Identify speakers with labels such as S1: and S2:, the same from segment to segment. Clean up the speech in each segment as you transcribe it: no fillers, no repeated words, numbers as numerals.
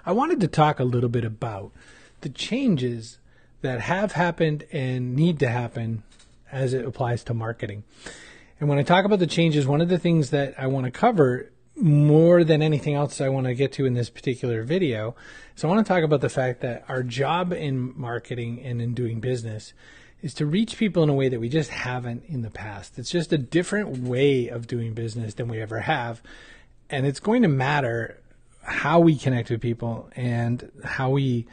S1: I wanted to talk a little bit about the changes that have happened and need to happen as it applies to marketing. And when I talk about the changes, one of the things that I want to cover more than anything else I want to get to in this particular video, so I want to talk about the fact that our job in marketing and in doing business is to reach people in a way that we just haven't in the past. It's just a different way of doing business than we ever have. And it's going to matter how we connect with people and how we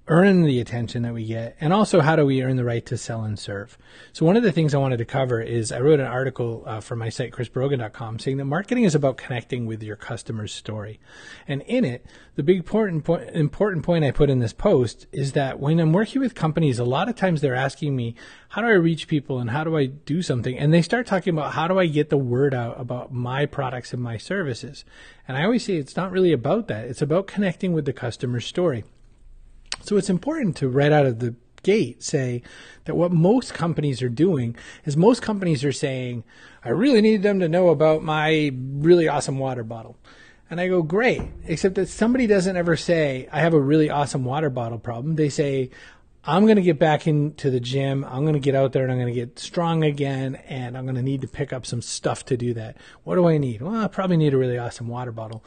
S1: earn the attention that we get, and also how do we earn the right to sell and serve. So one of the things I wanted to cover is I wrote an article for my site, chrisbrogan.com, saying that marketing is about connecting with your customer's story. And in it, the big important point I put in this post is that when I'm working with companies, a lot of times they're asking me, how do I reach people and how do I do something? And they start talking about how do I get the word out about my products and my services. And I always say it's not really about that. It's about connecting with the customer's story. So it's important to right out of the gate say that what most companies are doing is most companies are saying, I really need them to know about my really awesome water bottle. And I go, great, except that somebody doesn't ever say, I have a really awesome water bottle problem. They say, I'm going to get back into the gym. I'm going to get out there and I'm going to get strong again. And I'm going to need to pick up some stuff to do that. What do I need? Well, I probably need a really awesome water bottle.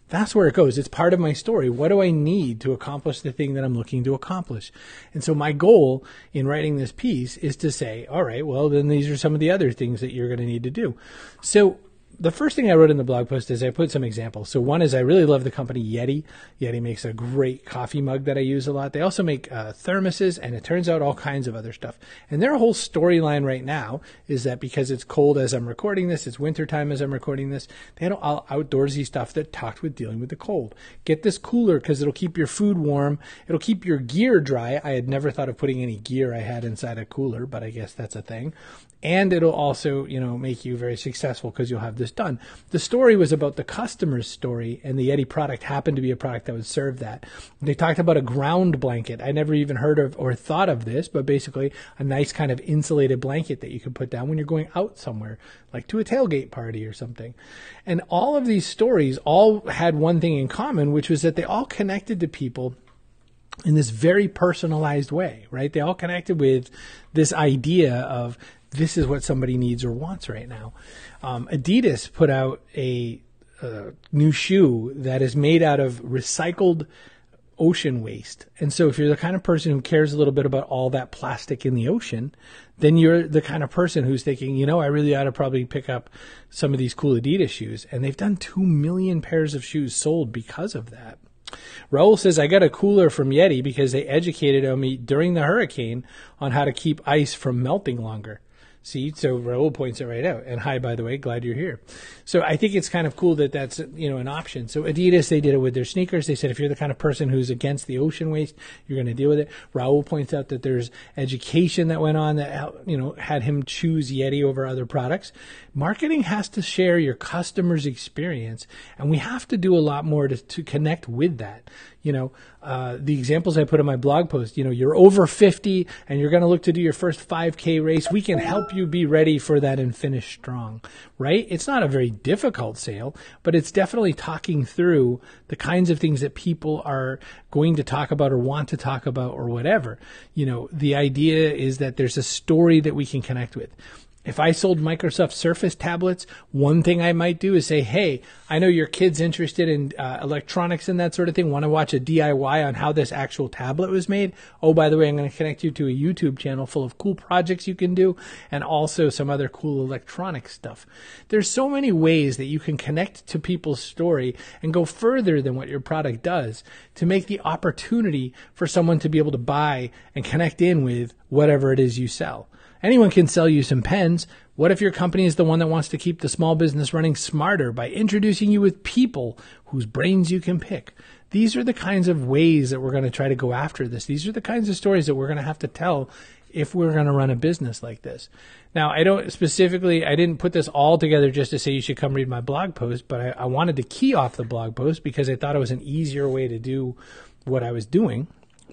S1: That's where it goes. It's part of my story. What do I need to accomplish the thing that I'm looking to accomplish? And so my goal in writing this piece is to say, all right, well, then these are some of the other things that you're going to need to do. So the first thing I wrote in the blog post is I put some examples. So one is I really love the company Yeti. Yeti makes a great coffee mug that I use a lot. They also make thermoses, and it turns out all kinds of other stuff. And their whole storyline right now is that because it's cold as I'm recording this, it's wintertime as I'm recording this, they had all outdoorsy stuff that talked with dealing with the cold. Get this cooler because it'll keep your food warm. It'll keep your gear dry. I had never thought of putting any gear I had inside a cooler, but I guess that's a thing. And it'll also, make you very successful because you'll have this done. The story was about the customer's story, and the Yeti product happened to be a product that would serve that. They talked about a ground blanket. I never even heard of or thought of this, but basically a nice kind of insulated blanket that you can put down when you're going out somewhere, like to a tailgate party or something. And all of these stories all had one thing in common, which was that they all connected to people in this very personalized way, right? They all connected with this idea of this is what somebody needs or wants right now. Adidas put out a new shoe that is made out of recycled ocean waste. And so if you're the kind of person who cares a little bit about all that plastic in the ocean, then you're the kind of person who's thinking, I really ought to probably pick up some of these cool Adidas shoes. And they've done 2 million pairs of shoes sold because of that. Raul says, I got a cooler from Yeti because they educated me during the hurricane on how to keep ice from melting longer. See, so Raul points it right out. And hi, by the way, glad you're here. So I think it's kind of cool that that's, an option. So Adidas, they did it with their sneakers. They said, if you're the kind of person who's against the ocean waste, you're going to deal with it. Raul points out that there's education that went on that, had him choose Yeti over other products. Marketing has to share your customer's experience, and we have to do a lot more to connect with that. The examples I put in my blog post, you're over 50 and you're going to look to do your first 5K race. We can help you be ready for that and finish strong, right? It's not a very difficult sale, but it's definitely talking through the kinds of things that people are going to talk about or want to talk about or whatever. The idea is that there's a story that we can connect with. If I sold Microsoft Surface tablets, one thing I might do is say, hey, I know your kid's interested in electronics and that sort of thing. Want to watch a DIY on how this actual tablet was made? Oh, by the way, I'm going to connect you to a YouTube channel full of cool projects you can do and also some other cool electronic stuff. There's so many ways that you can connect to people's story and go further than what your product does to make the opportunity for someone to be able to buy and connect in with whatever it is you sell. Anyone can sell you some pens. What if your company is the one that wants to keep the small business running smarter by introducing you with people whose brains you can pick? These are the kinds of ways that we're going to try to go after this. These are the kinds of stories that we're going to have to tell if we're going to run a business like this. Now, I didn't put this all together just to say you should come read my blog post, but I wanted to key off the blog post because I thought it was an easier way to do what I was doing.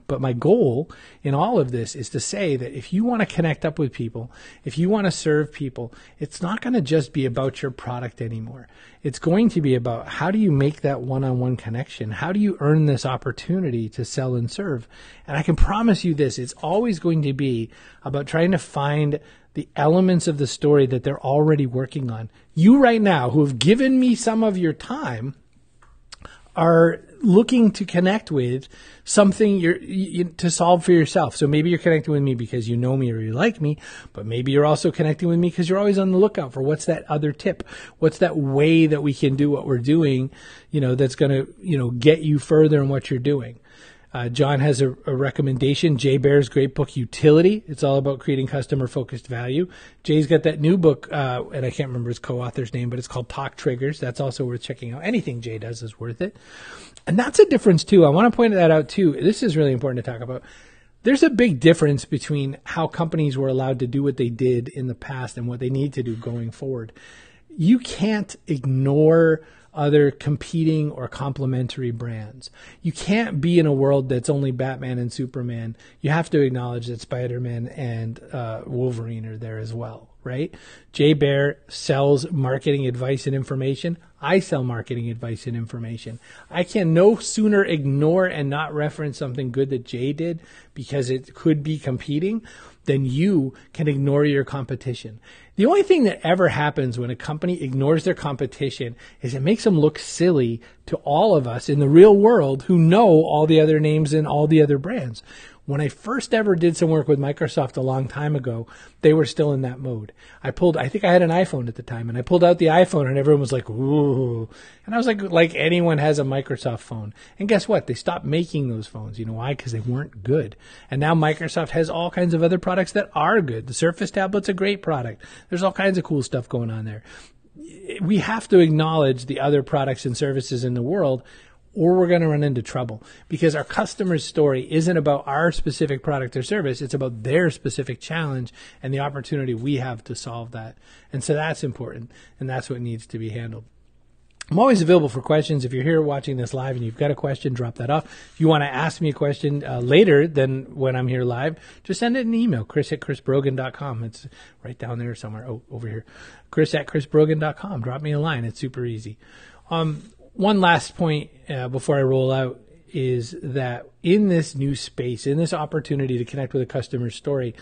S1: But my goal in all of this is to say that if you want to connect up with people, if you want to serve people, it's not going to just be about your product anymore. It's going to be about how do you make that one-on-one connection? How do you earn this opportunity to sell and serve? And I can promise you this, it's always going to be about trying to find the elements of the story that they're already working on. You right now, who have given me some of your time, are looking to connect with something to solve for yourself. So maybe you're connecting with me because you know me or you like me, but maybe you're also connecting with me because you're always on the lookout for what's that other tip? What's that way that we can do what we're doing, that's going to, get you further in what you're doing. John has a recommendation, Jay Baer's great book, Utility. It's all about creating customer-focused value. Jay's got that new book, and I can't remember his co-author's name, but it's called Talk Triggers. That's also worth checking out. Anything Jay does is worth it. And that's a difference, too. I want to point that out, too. This is really important to talk about. There's a big difference between how companies were allowed to do what they did in the past and what they need to do going forward. You can't ignore other competing or complementary brands. You can't be in a world that's only Batman and Superman. You have to acknowledge that Spider-Man and Wolverine are there as well, right? Jay Baer sells marketing advice and information. I sell marketing advice and information. I can no sooner ignore and not reference something good that Jay did because it could be competing than you can ignore your competition. The only thing that ever happens when a company ignores their competition is it makes them look silly to all of us in the real world who know all the other names and all the other brands. When I first ever did some work with Microsoft a long time ago, they were still in that mode. I think I had an iPhone at the time, and I pulled out the iPhone and everyone was like, ooh. And I was like anyone has a Microsoft phone. And guess what? They stopped making those phones. You know why? Because they weren't good. And now Microsoft has all kinds of other products that are good. The Surface tablet's a great product. There's all kinds of cool stuff going on there. We have to acknowledge the other products and services in the world, or we're going to run into trouble, because our customer's story isn't about our specific product or service. It's about their specific challenge and the opportunity we have to solve that. And so that's important, and that's what needs to be handled. I'm always available for questions. If you're here watching this live and you've got a question, drop that off. If you want to ask me a question later than when I'm here live, just send it an email, chris@chrisbrogan.com. It's right down there somewhere. Oh, over here. chris@chrisbrogan.com. Drop me a line. It's super easy. One last point before I roll out is that in this new space, in this opportunity to connect with a customer's story,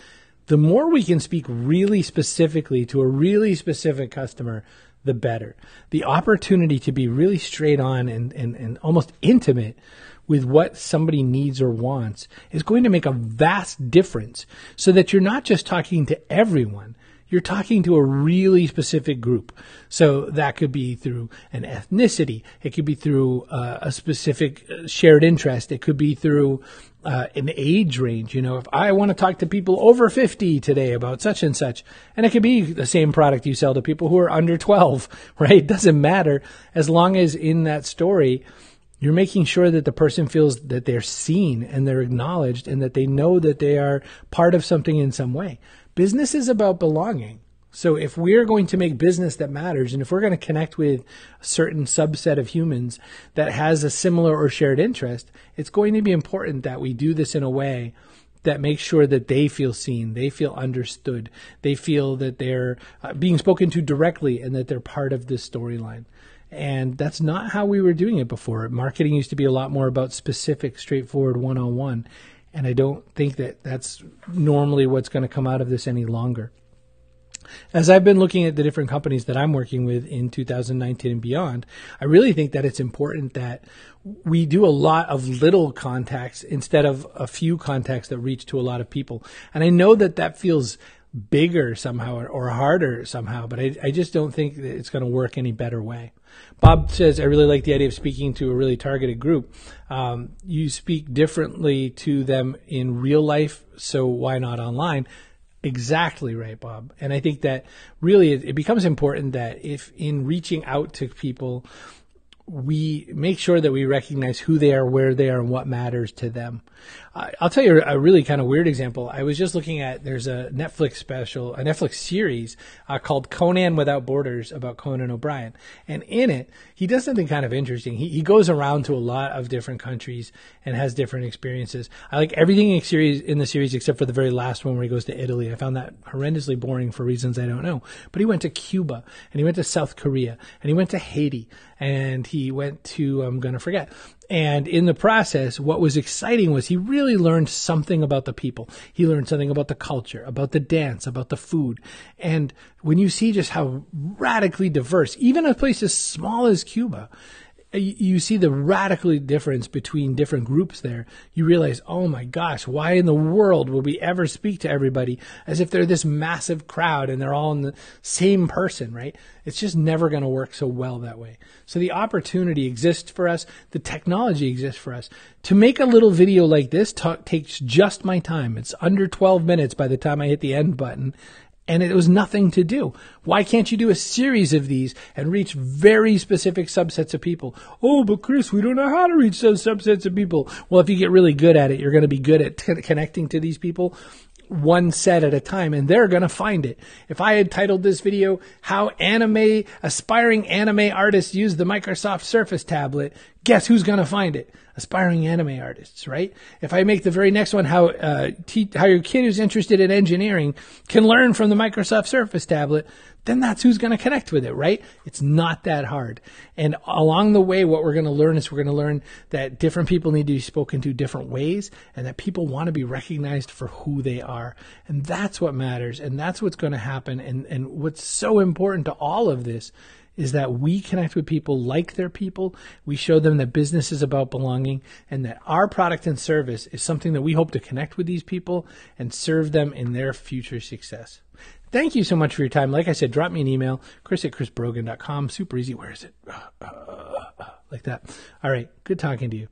S1: the more we can speak really specifically to a really specific customer, the better. The opportunity to be really straight on and almost intimate with what somebody needs or wants is going to make a vast difference, so that you're not just talking to everyone. You're talking to a really specific group. So that could be through an ethnicity. It could be through a specific shared interest. It could be through an age range. If I want to talk to people over 50 today about such and such, and it could be the same product you sell to people who are under 12, right? It doesn't matter, as long as in that story, you're making sure that the person feels that they're seen and they're acknowledged and that they know that they are part of something in some way. Business is about belonging. So if we're going to make business that matters, and if we're going to connect with a certain subset of humans that has a similar or shared interest, it's going to be important that we do this in a way that makes sure that they feel seen, they feel understood, they feel that they're being spoken to directly and that they're part of this storyline. And that's not how we were doing it before. Marketing used to be a lot more about specific, straightforward, one-on-one. And I don't think that that's normally what's going to come out of this any longer. As I've been looking at the different companies that I'm working with in 2019 and beyond, I really think that it's important that we do a lot of little contacts instead of a few contacts that reach to a lot of people. And I know that that feels bigger somehow or harder somehow, but I just don't think that it's going to work any better way. Bob says, I really like the idea of speaking to a really targeted group. You speak differently to them in real life, so why not online? Exactly right, Bob. And I think that really it becomes important that if in reaching out to people, we make sure that we recognize who they are, where they are, and what matters to them. I'll tell you a really kind of weird example. I was just looking at, there's a Netflix series called Conan Without Borders about Conan O'Brien. And in it, he does something kind of interesting. He goes around to a lot of different countries and has different experiences. I like everything in the series except for the very last one where he goes to Italy. I found that horrendously boring for reasons I don't know. But he went to Cuba, and he went to South Korea, and he went to Haiti, and he went to, I'm going to forget. And in the process, what was exciting was he really learned something about the people. He learned something about the culture, about the dance, about the food. And when you see just how radically diverse, even a place as small as Cuba, you see the radically difference between different groups there. You realize, oh my gosh, why in the world would we ever speak to everybody as if they're this massive crowd and they're all in the same person, right? It's just never going to work so well that way. So the opportunity exists for us. The technology exists for us. To make a little video like this takes just my time. It's under 12 minutes by the time I hit the end button. And it was nothing to do. Why can't you do a series of these and reach very specific subsets of people? Oh, but Chris, we don't know how to reach those subsets of people. Well, if you get really good at it, you're going to be good at connecting to these people one set at a time, and they're going to find it. If I had titled this video, How Aspiring Anime Artists Use the Microsoft Surface Tablet, guess who's going to find it? Aspiring anime artists, right? If I make the very next one, how your kid who's interested in engineering can learn from the Microsoft Surface tablet, then that's who's going to connect with it, right? It's not that hard. And along the way, what we're going to learn is we're going to learn that different people need to be spoken to different ways, and that people want to be recognized for who they are. And that's what matters, and that's what's going to happen. And what's so important to all of this is that we connect with people like they're people. We show them that business is about belonging, and that our product and service is something that we hope to connect with these people and serve them in their future success. Thank you so much for your time. Like I said, drop me an email, chris@chrisbrogan.com. Super easy. Where is it? Like that. All right. Good talking to you.